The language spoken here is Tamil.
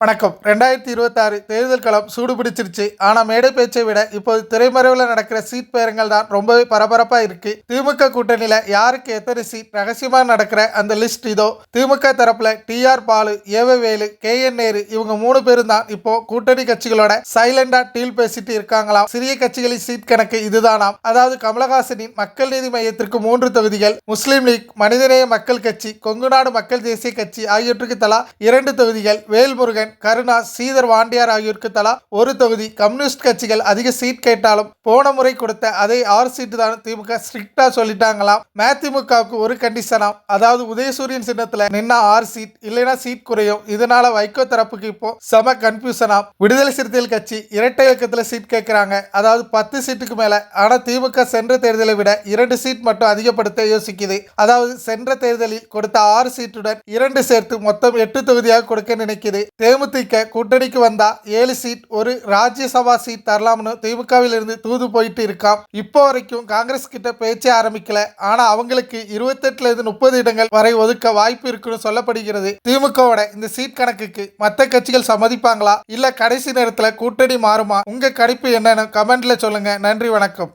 வணக்கம். 2026 தேர்தல் களம் சூடு பிடிச்சிருச்சு. ஆனா மேடை பேச்சை விட இப்போது திரைமறைவுல நடக்கிற சீட் பேரங்கள் தான் ரொம்பவே பரபரப்பா இருக்கு. திமுக கூட்டணியில யாருக்கு எத்தனை சீட் ரகசியமா நடக்கிற அந்த லிஸ்ட் இதோ. திமுக தரப்புல டி.ஆர். பாலு, ஏவ வேலு, கே.என். நேரு இவங்க 3 பேரும் தான் இப்போ கூட்டணி கட்சிகளோட சைலண்டா டீல் பேசிட்டு இருக்காங்களாம். சிறிய கட்சிகளின் சீட் கணக்கு இதுதானாம். அதாவது கமலஹாசனின் மக்கள் நீதி மையத்திற்கு 3 தொகுதிகள், முஸ்லீம் லீக், மனிதநேய மக்கள் கட்சி, கொங்குநாடு மக்கள் தேசிய கட்சி ஆகியோருக்கு தலா 2 தொகுதிகள், வேல்முருகன், கருணா, ஸ்ரீதர் வாண்டியார் ஆகியோருக்கு தலா 1 தொகுதி. கம்யூனிஸ்ட் கட்சிகள் அதிக சீட் கேட்டாலும் போன முறை கொடுத்த அதே 6 சீட்டு தான் திமுக ஸ்ட்ரிக்டா சொல்லிட்டாங்களாம். மதிமுகவுக்கு ஒரு கண்டிஷனாம். அதாவது உதயசூரியன் சின்னத்துல நின்னா 6 சீட், இல்லைன்னா சீட் குறையும். இதனால வைகோ தரப்புக்கு இப்போ செம கன்ஃபியூஷனாம். விடுதலை சிறுத்தைகள் கட்சி இரட்டை இலக்கத்துல சீட் கேட்கிறாங்க. அதாவது 10 சீட்டுக்கு மேல. ஆனா திமுக சென்ற தேர்தலை விட 2 சீட் மட்டும் அதிகப்படுத்த யோசிக்குது. அதாவது சென்ற தேர்தலில் கொடுத்த 6 சீட்டுடன் 2 சேர்த்து மொத்தம் 8 தொகுதியாக கொடுக்க நினைக்குது. தேமுதிக கூட்டணிக்கு வந்தா 7 சீட், ஒரு ராஜ்யசபா சீட் தரலாம்னு திமுகவில் இருந்து தூது போயிட்டு இருக்காம். இப்போ வரைக்கும் காங்கிரஸ் கிட்ட பேச்சே ஆரம்பிக்கல. ஆனா அவங்களுக்கு 28ல இருந்து 30 இடங்கள் வரை ஒதுக்க வாய்ப்பு இருக்குன்னு சொல்லப்படுகிறது. திமுகவோட இந்த சீட் கணக்குக்கு மற்ற கட்சிகள் சம்மதிப்பாங்களா, இல்ல கடைசி நேரத்துல கூட்டணி மாறுமா? உங்க கணிப்பு என்னன்னு கமெண்ட்ல சொல்லுங்க. நன்றி, வணக்கம்.